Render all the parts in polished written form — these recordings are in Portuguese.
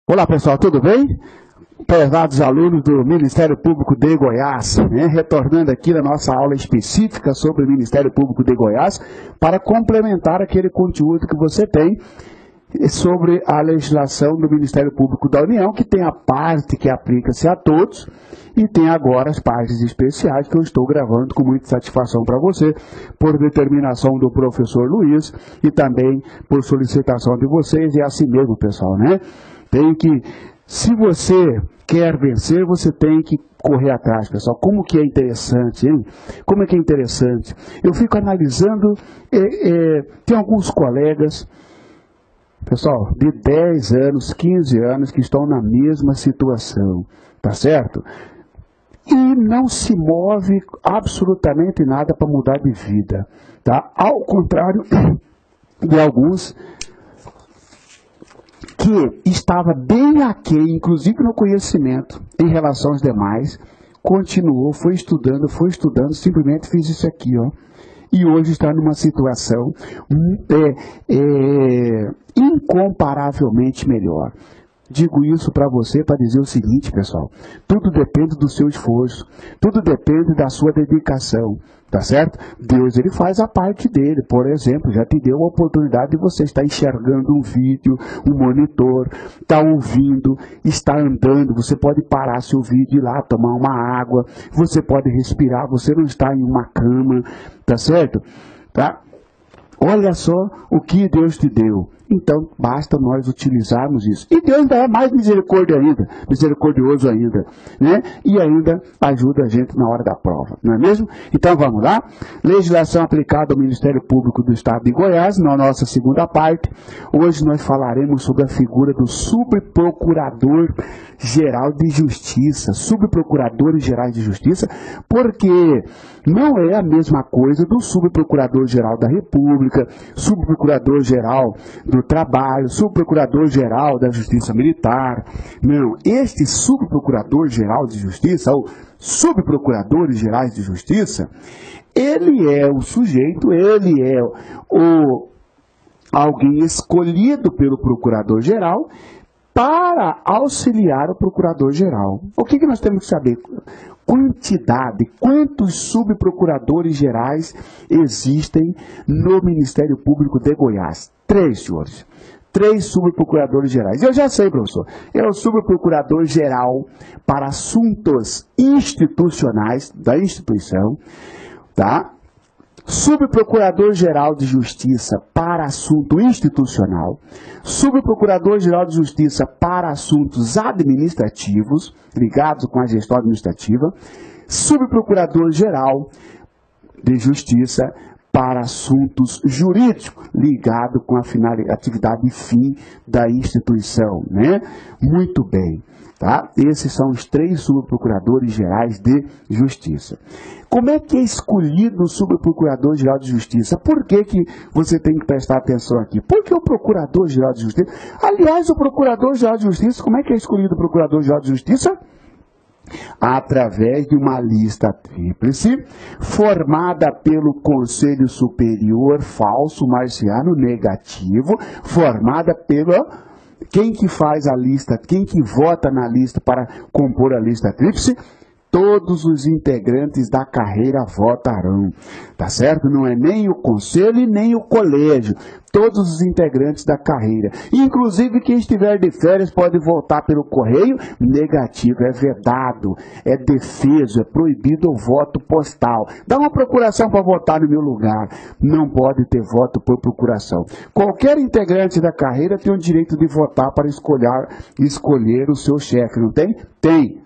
Olá pessoal, tudo bem? Prezados alunos do Ministério Público de Goiás, retornando aqui na nossa aula específica sobre o Ministério Público de Goiás, para complementar aquele conteúdo que você tem sobre a legislação do Ministério Público da União, que tem a parte que aplica-se a todos, e tem agora as partes especiais que eu estou gravando com muita satisfação para você, por determinação do professor Luiz, e também por solicitação de vocês, e é assim mesmo, pessoal, né? Se você quer vencer, você tem que correr atrás, pessoal. Como que é interessante, hein? Como é que é interessante? Eu fico analisando, tem alguns colegas, pessoal, de 10 anos, 15 anos, que estão na mesma situação, tá certo? E não se move absolutamente nada para mudar de vida, tá? Ao contrário de alguns que estava bem aquém, inclusive no conhecimento, em relação aos demais, continuou, foi estudando, simplesmente fez isso aqui, ó. E hoje está numa situação incomparavelmente melhor. Digo isso para você para dizer o seguinte, pessoal, tudo depende do seu esforço, tudo depende da sua dedicação, tá certo? Deus, ele faz a parte dele, por exemplo, já te deu a oportunidade de você estar enxergando um vídeo, um monitor, está ouvindo, está andando, você pode parar seu vídeo e ir lá tomar uma água, você pode respirar, você não está em uma cama, tá certo? Tá? Olha só o que Deus te deu. Então, basta nós utilizarmos isso. E Deus ainda é mais misericordioso ainda, né? E ainda ajuda a gente na hora da prova, não é mesmo? Então, vamos lá. Legislação aplicada ao Ministério Público do Estado de Goiás, na nossa segunda parte. Hoje nós falaremos sobre a figura do subprocurador-geral de Justiça. Subprocuradores gerais de Justiça, porque não é a mesma coisa do subprocurador-geral da República, subprocurador-geral do Trabalho, subprocurador-geral da Justiça Militar. Não, este subprocurador-geral de Justiça, ou subprocuradores gerais de Justiça, ele é o sujeito, ele é alguém escolhido pelo procurador-geral para auxiliar o procurador-geral. O que nós temos que saber? Quantidade, quantos subprocuradores gerais existem no Ministério Público de Goiás? 3, senhores. 3 subprocuradores gerais. Eu já sei, professor. É o subprocurador geral para assuntos institucionais da instituição, tá? Subprocurador-geral de Justiça para assunto institucional, Subprocurador-geral de Justiça para assuntos administrativos, ligados com a gestão administrativa, Subprocurador-geral de Justiça para assuntos jurídicos, ligado com a atividade e fim da instituição, né? Muito bem. Tá? Esses são os 3 subprocuradores gerais de Justiça. Como é que é escolhido o subprocurador-geral de Justiça? Por que você tem que prestar atenção aqui? Porque o procurador-geral de Justiça... Aliás, o procurador-geral de Justiça, como é que é escolhido o procurador-geral de Justiça? Através de uma lista tríplice, formada pelo Conselho Superior falso marciano negativo, formada pelo... Quem que faz a lista, quem que vota na lista para compor a lista tríplice? Todos os integrantes da carreira votarão, tá certo? Não é nem o conselho e nem o colégio, todos os integrantes da carreira. Inclusive quem estiver de férias pode votar pelo correio negativo, é vedado, é defeso, é proibido o voto postal. Dá uma procuração para votar no meu lugar, não pode ter voto por procuração. Qualquer integrante da carreira tem o direito de votar para escolher o seu chefe, não tem? Tem.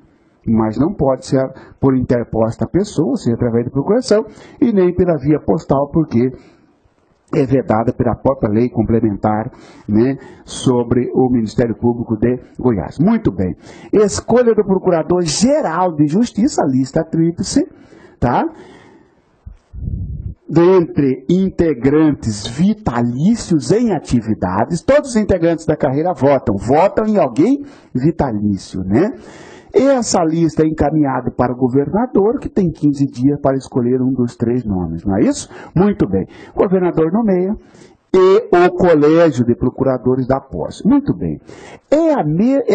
Mas não pode ser por interposta pessoa, seja através de procuração, e nem pela via postal, porque é vedada pela própria lei complementar, né, sobre o Ministério Público de Goiás. Muito bem. Escolha do Procurador-Geral de Justiça, lista tríplice, tá? Dentre integrantes vitalícios em atividades, todos os integrantes da carreira votam em alguém vitalício, né? E essa lista é encaminhada para o governador, que tem 15 dias para escolher um dos 3 nomes, não é isso? Muito bem. O governador nomeia e o Colégio de Procuradores da Posse. Muito bem. É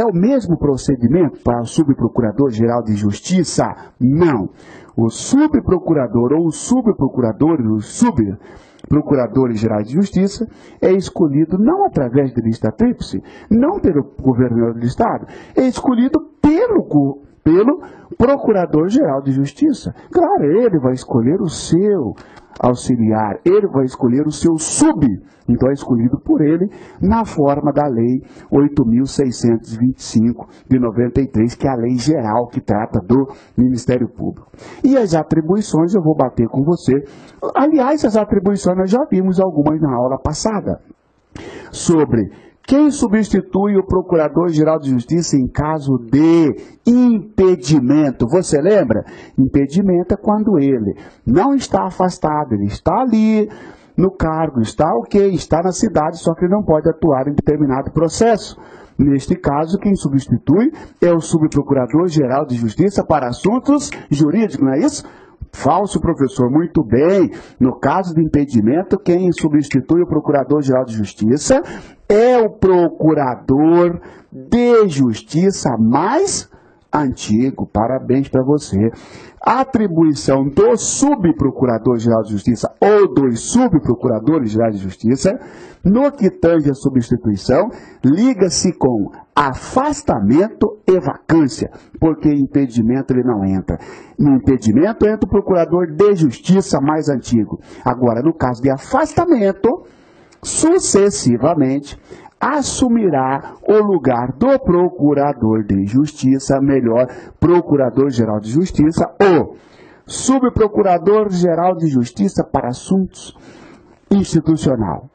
o mesmo procedimento para o Subprocurador-Geral de Justiça? Não. O subprocurador ou os subprocuradores, os subprocuradores gerais de justiça, é escolhido não através de lista tríplice, não pelo governador do Estado, é escolhido pelo Procurador-Geral de Justiça. Claro, ele vai escolher o seu auxiliar, ele vai escolher o seu sub, então é escolhido por ele na forma da Lei 8.625 de 93, que é a lei geral que trata do Ministério Público. E as atribuições eu vou bater com você. Aliás, as atribuições nós já vimos algumas na aula passada, sobre quem substitui o Procurador-Geral de Justiça em caso de impedimento. Você lembra? Impedimento é quando ele não está afastado, ele está ali no cargo, está ok, está na cidade, só que ele não pode atuar em determinado processo. Neste caso, quem substitui é o Subprocurador-Geral de Justiça para assuntos jurídicos, não é isso? Falso, professor, muito bem. No caso de impedimento, quem substitui o Procurador-Geral de Justiça é o Procurador de Justiça mais antigo. Parabéns para você. A atribuição do Subprocurador-Geral de Justiça ou dos Subprocuradores-Gerais de Justiça, no que tange a substituição, liga-se com afastamento e vacância, porque impedimento ele não entra. No impedimento entra o Procurador de Justiça mais antigo. Agora, no caso de afastamento, sucessivamente, assumirá o lugar do Procurador de Justiça, melhor, Procurador-Geral de Justiça, ou Subprocurador-Geral de Justiça para Assuntos Institucional,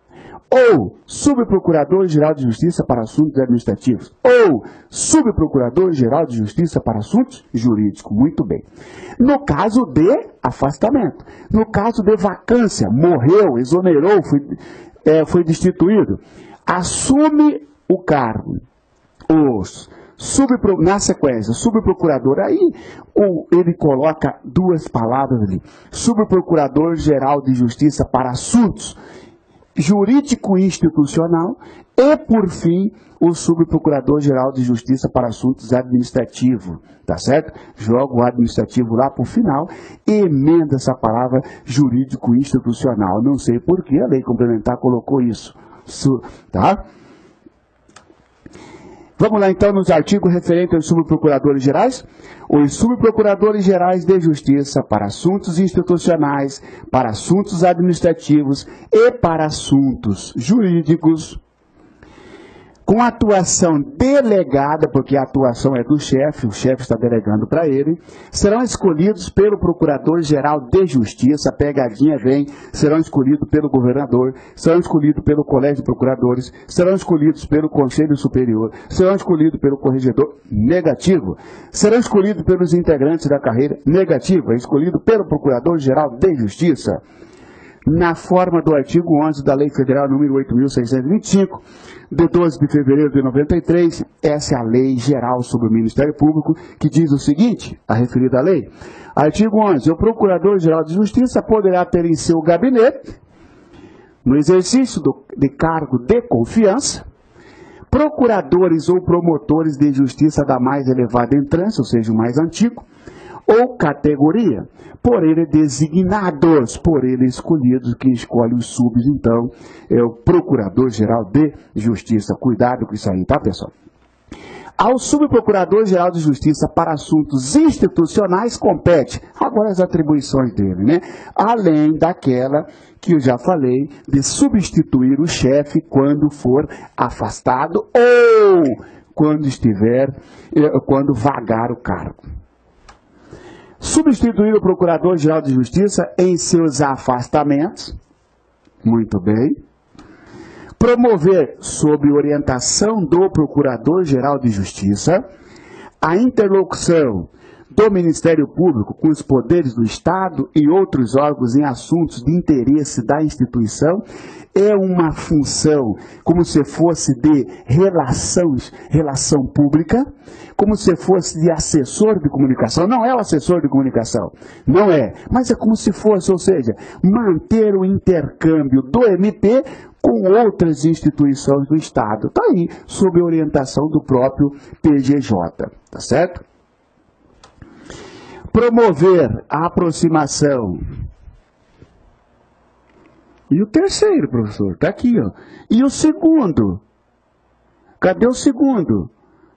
ou Subprocurador-Geral de Justiça para Assuntos Administrativos, ou Subprocurador-Geral de Justiça para Assuntos Jurídicos. Muito bem. No caso de afastamento, no caso de vacância, morreu, exonerou, foi destituído, assume o cargo, na sequência, subprocurador, aí ele coloca duas palavras ali, Subprocurador-Geral de Justiça para Assuntos Jurídico-Institucional e, por fim, o Subprocurador-Geral de Justiça para Assuntos Administrativos, tá certo? Joga o administrativo lá para o final e emenda essa palavra jurídico-institucional. Não sei por que a lei complementar colocou isso. Tá? Vamos lá então nos artigos referentes aos subprocuradores gerais. Os subprocuradores gerais de justiça para assuntos institucionais, para assuntos administrativos e para assuntos jurídicos, com atuação delegada, porque a atuação é do chefe, o chefe está delegando para ele, serão escolhidos pelo Procurador-Geral de Justiça, pegadinha vem, serão escolhidos pelo governador, serão escolhidos pelo Colégio de Procuradores, serão escolhidos pelo Conselho Superior, serão escolhidos pelo Corregedor, negativo, serão escolhidos pelos integrantes da carreira, negativo, é escolhido pelo Procurador-Geral de Justiça, na forma do artigo 11 da Lei Federal número 8.625, de 12 de fevereiro de 93, essa é a Lei Geral sobre o Ministério Público, que diz o seguinte, a referida lei, artigo 11, o Procurador-Geral de Justiça poderá ter em seu gabinete, no exercício de cargo de confiança, procuradores ou promotores de justiça da mais elevada entrância, ou seja, o mais antigo, ou categoria, por ele designados, por ele escolhidos, quem escolhe os subs, então, é o Procurador-Geral de Justiça. Cuidado com isso aí, tá, pessoal? Ao Subprocurador-Geral de Justiça para assuntos institucionais compete, agora as atribuições dele, né? Além daquela que eu já falei, de substituir o chefe quando for afastado ou quando vagar o cargo. Substituir o Procurador-Geral de Justiça em seus afastamentos, muito bem. Promover, sob orientação do Procurador-Geral de Justiça, a interlocução do Ministério Público com os poderes do Estado e outros órgãos em assuntos de interesse da instituição é uma função como se fosse de relação pública, como se fosse de assessor de comunicação. Não é o assessor de comunicação, não é, mas é como se fosse, ou seja, manter o intercâmbio do MP com outras instituições do Estado. Está aí, sob orientação do próprio PGJ, tá certo? Promover a aproximação. E o terceiro, professor? Está aqui, ó. E o segundo? Cadê o segundo?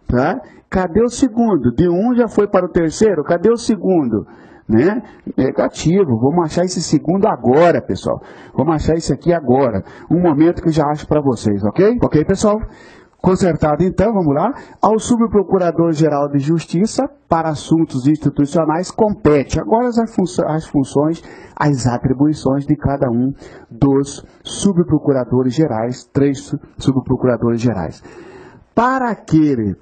Tá? Cadê o segundo? De um já foi para o terceiro, cadê o segundo? Né? Negativo, vamos achar esse segundo agora, pessoal. Vamos achar esse aqui agora. Um momento que eu já acho para vocês, ok? Ok, pessoal? Consertado então, vamos lá. Ao Subprocurador-Geral de Justiça, para assuntos institucionais, compete agora as funções, as atribuições de cada um dos subprocuradores gerais, 3 subprocuradores gerais. Para aquele,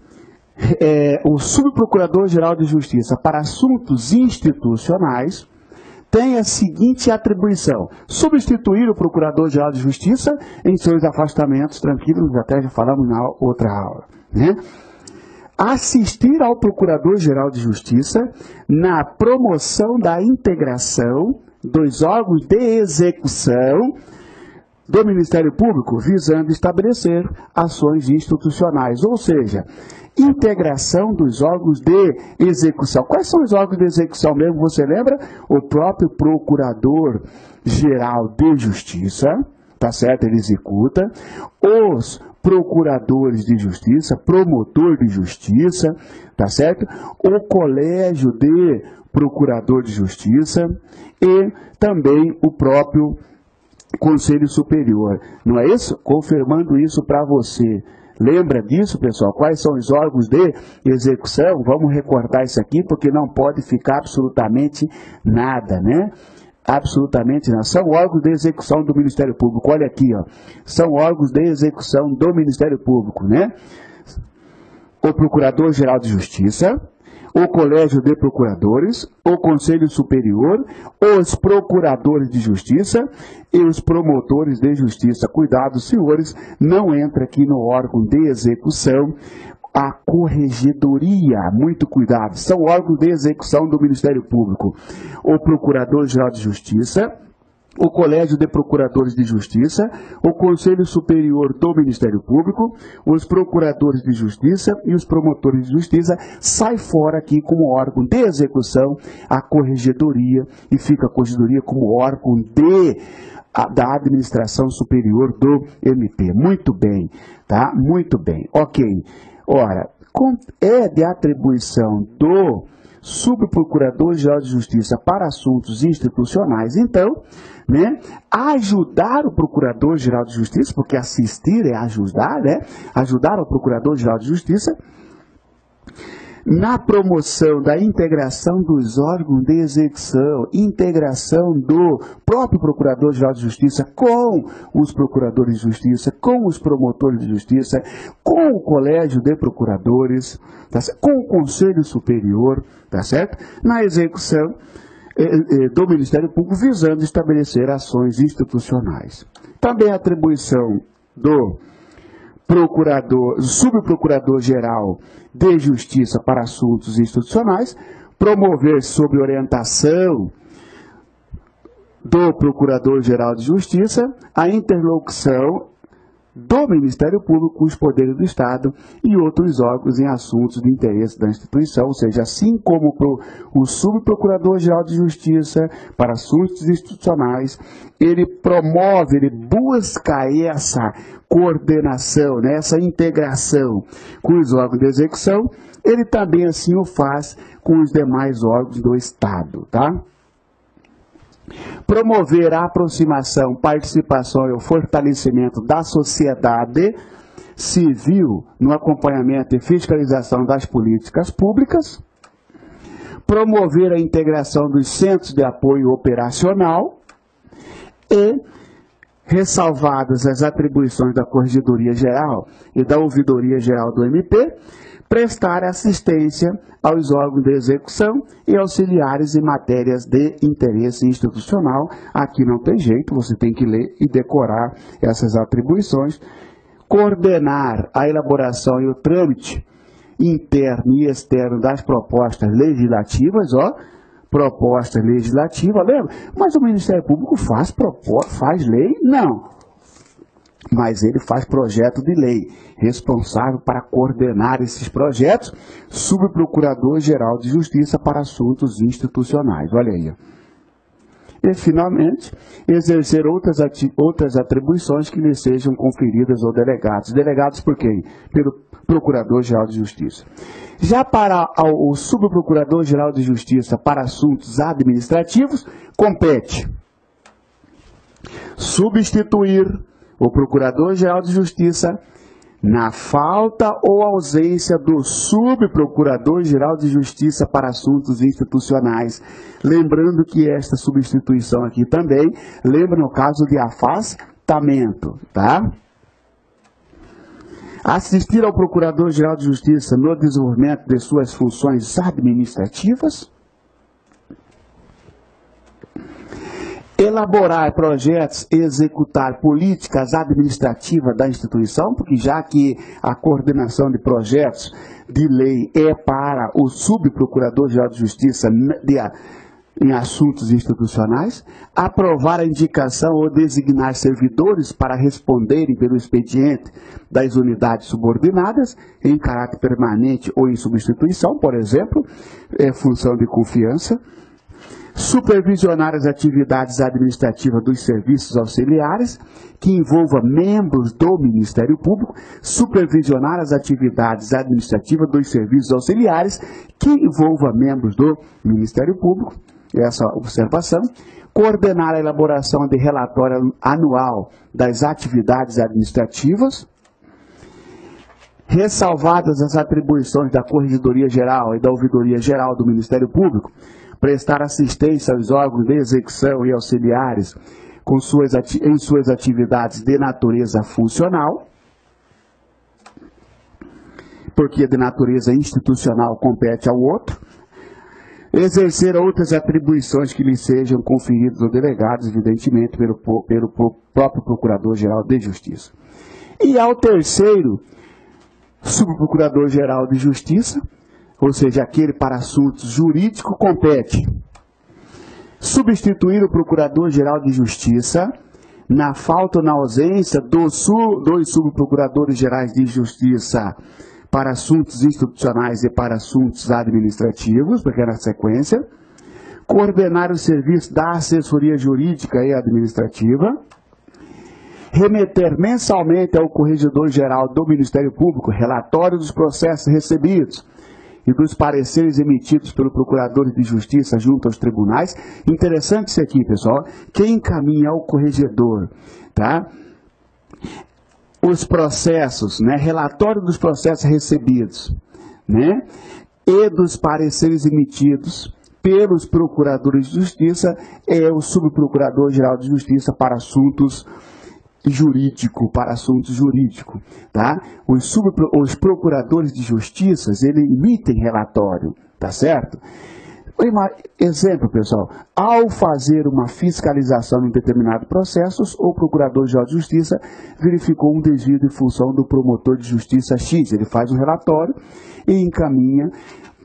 o Subprocurador-Geral de Justiça, para assuntos institucionais, tem a seguinte atribuição: substituir o Procurador-Geral de Justiça em seus afastamentos tranquilos, até já falamos na outra aula, né? Assistir ao Procurador-Geral de Justiça na promoção da integração dos órgãos de execução do Ministério Público, visando estabelecer ações institucionais, ou seja, integração dos órgãos de execução. Quais são os órgãos de execução mesmo? Você lembra? O próprio Procurador-Geral de Justiça, tá certo? Ele executa. Os procuradores de justiça, promotor de justiça, tá certo? O Colégio de Procurador de Justiça e também o próprio Conselho Superior. Não é isso? Confirmando isso para você. Lembra disso, pessoal? Quais são os órgãos de execução? Vamos recordar isso aqui, porque não pode ficar absolutamente nada, né? Absolutamente nada. São órgãos de execução do Ministério Público. Olha aqui, ó. São órgãos de execução do Ministério Público, né? O Procurador-Geral de Justiça, o Colégio de Procuradores, o Conselho Superior, os Procuradores de Justiça e os Promotores de Justiça. Cuidado, senhores, não entra aqui no órgão de execução a Corregedoria. Muito cuidado, são órgãos de execução do Ministério Público. O Procurador-Geral de Justiça, o Colégio de Procuradores de Justiça, o Conselho Superior do Ministério Público, os Procuradores de Justiça e os Promotores de Justiça. Sai fora aqui como órgão de execução a Corregedoria, e fica a Corregedoria como órgão da Administração Superior do MP. Muito bem, tá? Muito bem. Ok. Ora, é de atribuição do Subprocurador-Geral de Justiça para assuntos institucionais, então, né, ajudar o Procurador-Geral de Justiça, porque assistir é ajudar, né, ajudar o Procurador-Geral de Justiça na promoção da integração dos órgãos de execução, integração do próprio Procurador-Geral de Justiça com os Procuradores de Justiça, com os Promotores de Justiça, com o Colégio de Procuradores, tá certo? Com o Conselho Superior, tá certo? Na execução do Ministério Público, visando estabelecer ações institucionais. Também a atribuição do Subprocurador-Geral de Justiça para assuntos institucionais, promover sob orientação do Procurador-Geral de Justiça a interlocução do Ministério Público com os poderes do Estado e outros órgãos em assuntos de interesse da instituição, ou seja, assim como o Subprocurador-Geral de Justiça para assuntos institucionais, ele promove, ele busca essa coordenação, né, essa integração com os órgãos de execução, ele também assim o faz com os demais órgãos do Estado, tá? Promover a aproximação, participação e o fortalecimento da sociedade civil no acompanhamento e fiscalização das políticas públicas. Promover a integração dos centros de apoio operacional e, ressalvadas as atribuições da Corregedoria Geral e da Ouvidoria Geral do MP, prestar assistência aos órgãos de execução e auxiliares em matérias de interesse institucional. Aqui não tem jeito, você tem que ler e decorar essas atribuições. Coordenar a elaboração e o trâmite interno e externo das propostas legislativas, proposta legislativa, lembra? Mas o Ministério Público faz lei? Não. Mas ele faz projeto de lei. Responsável para coordenar esses projetos, Subprocurador-Geral de Justiça para Assuntos Institucionais. Olha aí. E, finalmente, exercer outras atribuições que lhe sejam conferidas aos delegados. Delegados por quem? Pelo Procurador-Geral de Justiça. Já para o Subprocurador-Geral de Justiça para Assuntos Administrativos, compete substituir o Procurador-Geral de Justiça na falta ou ausência do Subprocurador-Geral de Justiça para Assuntos Institucionais. Lembrando que esta substituição aqui também, lembra no caso de afastamento, tá? Assistir ao Procurador-Geral de Justiça no desenvolvimento de suas funções administrativas. Elaborar projetos e executar políticas administrativas da instituição, porque já que a coordenação de projetos de lei é para o Subprocurador-Geral de Justiça em assuntos institucionais. Aprovar a indicação ou designar servidores para responderem pelo expediente das unidades subordinadas, em caráter permanente ou em substituição, por exemplo, função de confiança. Supervisionar as atividades administrativas dos serviços auxiliares, que envolva membros do Ministério Público. Supervisionar as atividades administrativas dos serviços auxiliares, que envolva membros do Ministério Público. Essa observação. Coordenar a elaboração de relatório anual das atividades administrativas. Ressalvadas as atribuições da Corregedoria Geral e da Ouvidoria Geral do Ministério Público, prestar assistência aos órgãos de execução e auxiliares em suas atividades de natureza funcional, porque de natureza institucional compete ao outro. Exercer outras atribuições que lhe sejam conferidas aos delegados, evidentemente, pelo próprio Procurador-Geral de Justiça. E ao terceiro Subprocurador-Geral de Justiça, ou seja, aquele para assuntos jurídicos, compete substituir o Procurador-Geral de Justiça na falta ou na ausência dos Subprocuradores-Gerais de Justiça para assuntos institucionais e para assuntos administrativos, porque é na sequência. Coordenar o serviço da assessoria jurídica e administrativa. Remeter mensalmente ao Corregedor-Geral do Ministério Público relatório dos processos recebidos e dos pareceres emitidos pelo Procurador de Justiça junto aos tribunais. Interessante isso aqui, pessoal. Quem encaminha ao corregedor, tá? Os processos, né? Relatório dos processos recebidos, né? E dos pareceres emitidos pelos procuradores de justiça é o Subprocurador-Geral de Justiça para assuntos jurídico, tá? Os procuradores de justiça, eles emitem relatório, tá certo? Exemplo, pessoal, ao fazer uma fiscalização em determinado processo, o Procurador-Geral de Justiça verificou um desvio de função do promotor de justiça X, ele faz um relatório e encaminha,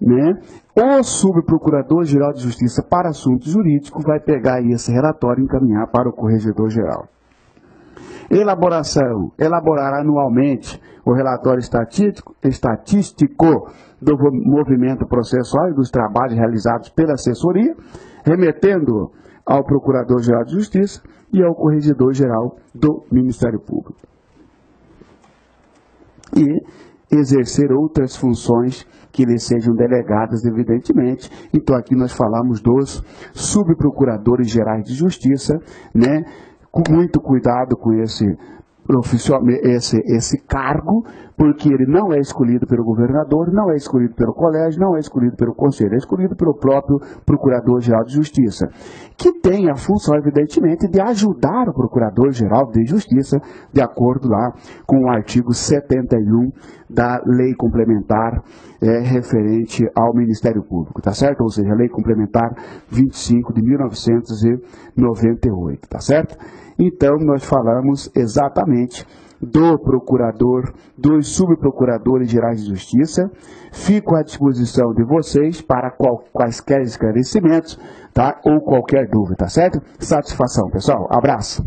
né? O Subprocurador-Geral de Justiça para assuntos jurídicos vai pegar esse relatório e encaminhar para o Corregedor-Geral. Elaborar anualmente o relatório estatístico do movimento processual e dos trabalhos realizados pela assessoria, remetendo ao Procurador-Geral de Justiça e ao Corregedor-Geral do Ministério Público. E exercer outras funções que lhe sejam delegadas, evidentemente. Então, aqui nós falamos dos subprocuradores gerais de justiça, né? Com muito cuidado com esse esse cargo, porque ele não é escolhido pelo governador, não é escolhido pelo colégio, não é escolhido pelo conselho, é escolhido pelo próprio Procurador-Geral de Justiça, que tem a função, evidentemente, de ajudar o Procurador-Geral de Justiça, de acordo lá com o artigo 71 da Lei Complementar referente ao Ministério Público, tá certo? Ou seja, a Lei Complementar 25 de 1998, tá certo? Então, nós falamos exatamente do procurador, dos subprocuradores gerais de justiça. Fico à disposição de vocês para quaisquer esclarecimentos, tá? Ou qualquer dúvida, tá certo? Satisfação, pessoal. Abraço.